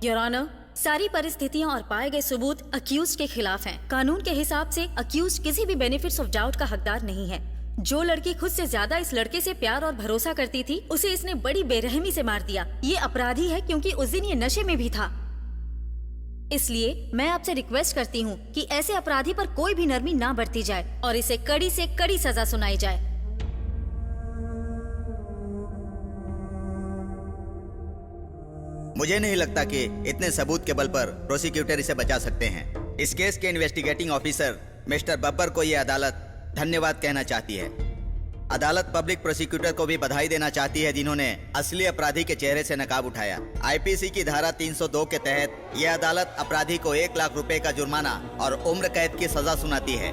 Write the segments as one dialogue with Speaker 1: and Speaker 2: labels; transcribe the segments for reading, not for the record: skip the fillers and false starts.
Speaker 1: Your honour, सारी परिस्थितियां और पाए गए सबूत अक्यूज के खिलाफ हैं। कानून के हिसाब से अक्यूज किसी भी बेनिफिट्स ऑफ डाउट का हकदार नहीं है। जो लड़की खुद से ज्यादा इस लड़के से प्यार और भरोसा करती थी, उसे इसने बड़ी बेरहमी से मार दिया। ये अपराधी है क्योंकि उस दिन ये नशे में भी था। इसलिए मैं आपसे रिक्वेस्ट करती हूँ कि ऐसे अपराधी पर कोई भी नरमी ना बरती जाए और इसे कड़ी से कड़ी सजा सुनाई जाए।
Speaker 2: मुझे नहीं लगता कि इतने सबूत के बल पर प्रोसिक्यूटर इसे बचा सकते हैं। इस केस के इन्वेस्टिगेटिंग ऑफिसर मिस्टर बब्बर को ये अदालत धन्यवाद कहना चाहती है। अदालत पब्लिक प्रोसिक्यूटर को भी बधाई देना चाहती है जिन्होंने असली अपराधी के चेहरे से नकाब उठाया। आईपीसी की धारा 302 के तहत यह अदालत अपराधी को 1 लाख रुपए का जुर्माना और उम्र कैद की सजा सुनाती है।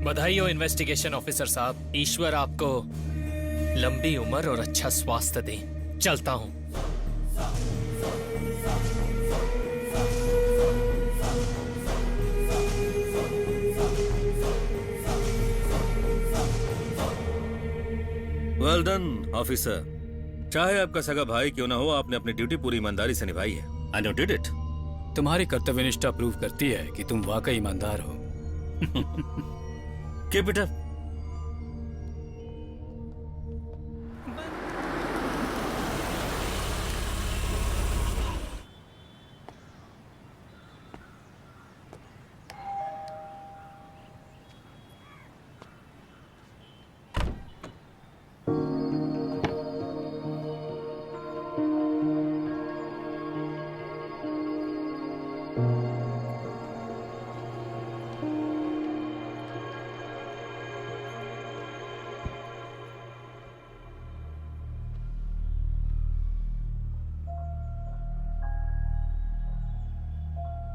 Speaker 3: बधाई हो इन्वेस्टिगेशन ऑफिसर साहब। ईश्वर आपको लंबी उम्र और अच्छा स्वास्थ्य दे। चलता हूं।
Speaker 4: Well done officer. चाहे आपका सगा भाई क्यों ना हो, आपने अपनी ड्यूटी पूरी ईमानदारी से निभाई है। I know did it.
Speaker 5: तुम्हारी कर्तव्यनिष्ठा प्रूव करती है कि तुम वाकई ईमानदार हो।
Speaker 4: Keep it up.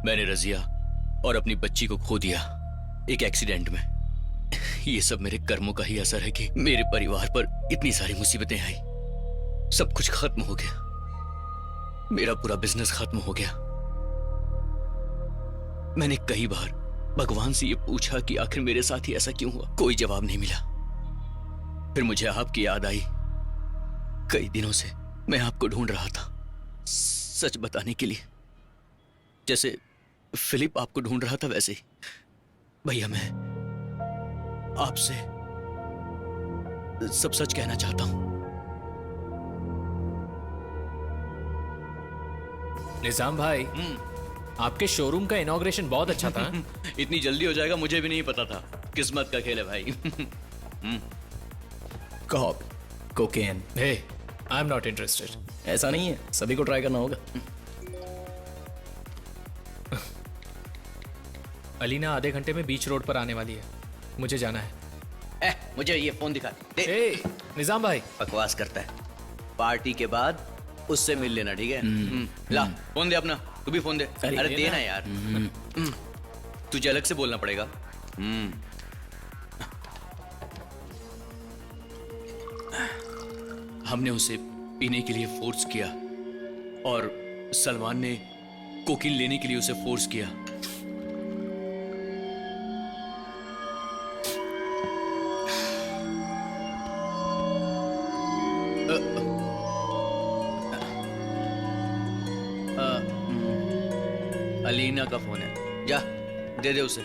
Speaker 6: मैंने रजिया और अपनी बच्ची को खो दिया एक एक्सीडेंट में। ये सब मेरे कर्मों का ही असर है कि मेरे परिवार पर इतनी सारी मुसीबतें आई। सब कुछ खत्म हो गया। मेरा पूरा बिजनेस खत्म हो गया। मैंने कई बार भगवान से ये पूछा कि आखिर मेरे साथ ही ऐसा क्यों हुआ। कोई जवाब नहीं मिला। फिर मुझे आपकी याद आई। कई दिनों से मैं आपको ढूंढ रहा था, सच बताने के लिए। जैसे फिलिप आपको ढूंढ रहा था वैसे ही भैया मैं आपसे सब सच कहना चाहता हूं।
Speaker 3: निजाम भाई, आपके शोरूम का इनॉग्रेशन बहुत अच्छा था।
Speaker 6: इतनी जल्दी हो जाएगा मुझे भी नहीं पता था। किस्मत का खेल है भाई।
Speaker 7: Coke, cocaine.
Speaker 3: Hey, I am not interested.
Speaker 7: ऐसा नहीं है, सभी को ट्राई करना होगा।
Speaker 3: अलीना आधे घंटे में बीच रोड पर आने वाली है। मुझे जाना है।
Speaker 6: मुझे ये फोन दिखा दे।
Speaker 3: ए, निजाम भाई
Speaker 6: बकवास करता है। पार्टी के बाद उससे मिल लेना, ठीक है? ला फोन दे अपना। तू भी फोन दे। अरे देना यार। तुझे अलग से बोलना पड़ेगा। हमने उसे पीने के लिए फोर्स किया और सलमान ने कोकीन लेने के लिए उसे फोर्स किया। अलीना का फोन है, जा दे दे उसे।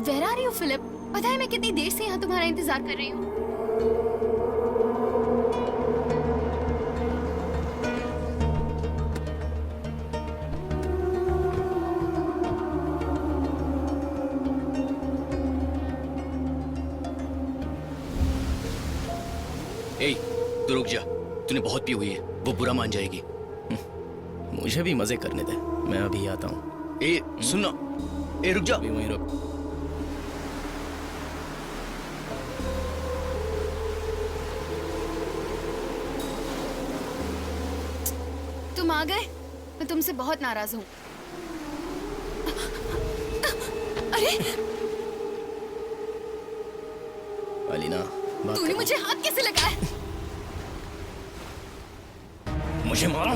Speaker 8: Where are you, Philip? पता है मैं कितनी देर से यहाँ तुम्हारा इंतजार कर रही हूँ।
Speaker 6: ए, तू रुक जा। तूने बहुत पी हुई है, वो बुरा मान जाएगी।
Speaker 7: मुझे भी मजे करने दे, मैं अभी आता हूँ।
Speaker 6: ए सुन ना, ए रुक जा।
Speaker 7: अभी वहीं रुक।
Speaker 8: तुम आ गए? मैं तुमसे बहुत नाराज हूँ। अरे
Speaker 7: अलीना,
Speaker 8: तूने मुझे हाथ कैसे लगाया?
Speaker 7: मुझे मारो।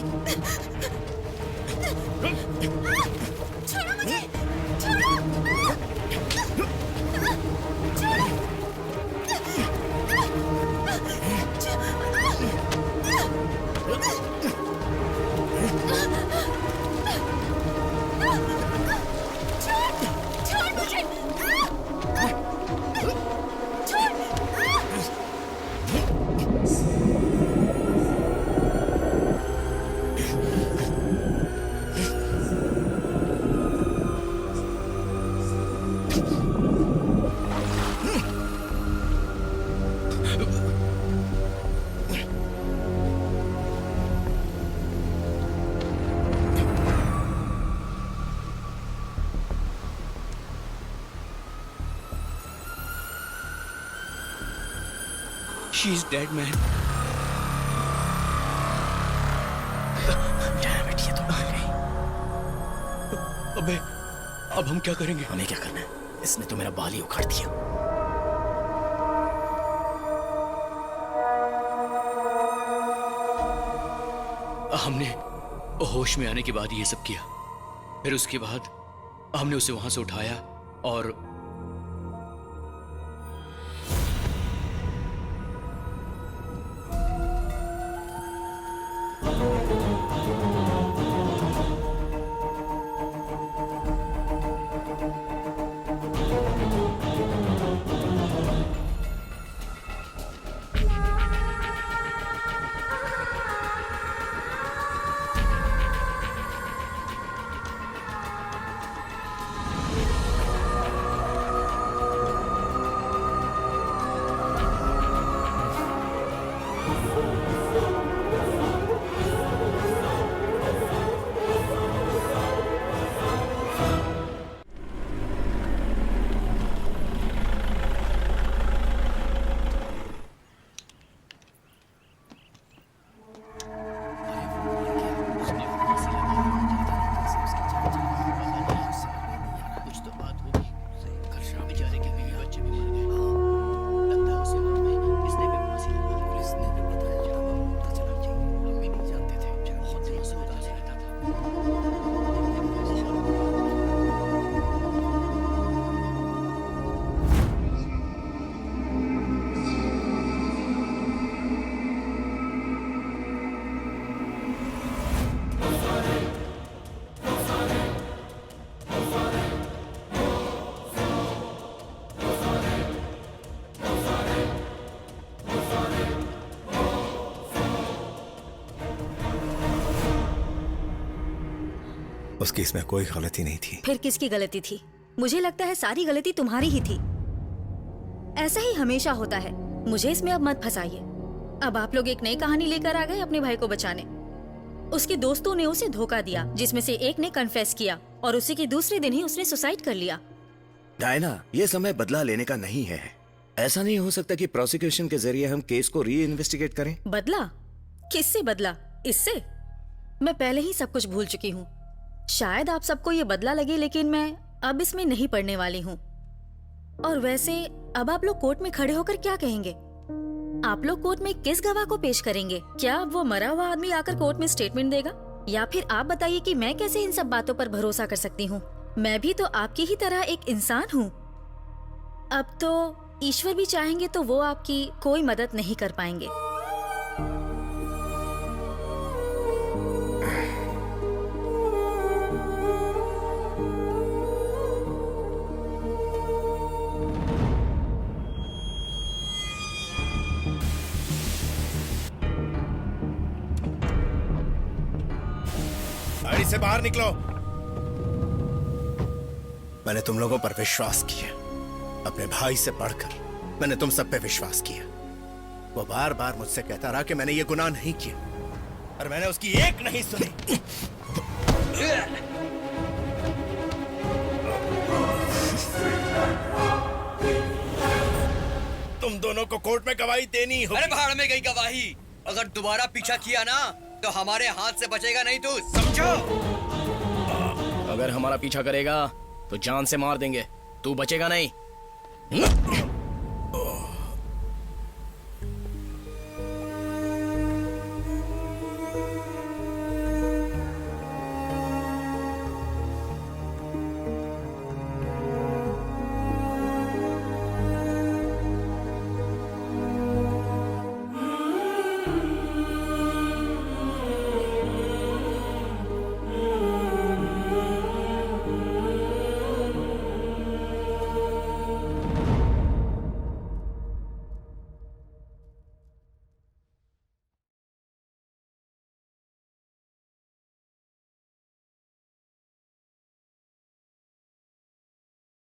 Speaker 8: छोड़ो मुझे, छोड़ो। छोड़ मुझे।
Speaker 6: She is dead, man.
Speaker 7: Damn it, ये तो मर गई।
Speaker 6: अबे, अब हम क्या करेंगे?
Speaker 7: हमें क्या करना है? इसने तो मेरा बाल ही उखाड़ दिया।
Speaker 6: हमने होश में आने के बाद ये सब किया। फिर उसके बाद हमने उसे वहां से उठाया और
Speaker 9: उसकी इसमें कोई गलती नहीं थी।
Speaker 1: फिर किसकी गलती थी? मुझे लगता है सारी गलती तुम्हारी ही थी। ऐसा ही हमेशा होता है। मुझे इसमें अब मत फंसाइए। अब आप लोग एक नई कहानी लेकर आ गए अपने भाई को बचाने। उसके दोस्तों ने उसे धोखा दिया, जिसमें से एक ने कन्फेस किया और उसी के दूसरे दिन ही उसने सुसाइड कर लिया।
Speaker 9: डायना, ये समय बदला लेने का नहीं है। ऐसा नहीं हो सकता कि प्रोसिक्यूशन के जरिए हम केस को री इन्वेस्टिगेट करें।
Speaker 1: बदला? किससे बदला? इससे? मैं पहले ही सब कुछ भूल चुकी हूँ। शायद आप सबको ये बदला लगे, लेकिन मैं अब इसमें नहीं पड़ने वाली हूँ। और वैसे अब आप लोग कोर्ट में खड़े होकर क्या कहेंगे? आप लोग कोर्ट में किस गवाह को पेश करेंगे? क्या अब वो मरा हुआ आदमी आकर कोर्ट में स्टेटमेंट देगा? या फिर आप बताइए कि मैं कैसे इन सब बातों पर भरोसा कर सकती हूँ? मैं भी तो आपकी ही तरह एक इंसान हूँ। अब तो ईश्वर भी चाहेंगे तो वो आपकी कोई मदद नहीं कर पाएंगे।
Speaker 9: गाड़ी से बाहर निकलो। मैंने तुम लोगों पर विश्वास किया, अपने भाई से बढ़कर मैंने तुम सब पे विश्वास किया। वो बार बार मुझसे कहता रहा कि मैंने ये गुनाह नहीं किया, और मैंने उसकी एक नहीं सुनी। तुम दोनों को कोर्ट में गवाही देनी होगी।
Speaker 6: अरे भाड़ में गई गवाही। अगर दोबारा पीछा किया ना तो हमारे हाथ से बचेगा नहीं, तू समझो।
Speaker 7: अगर हमारा पीछा करेगा तो जान से मार देंगे, तू बचेगा नहीं।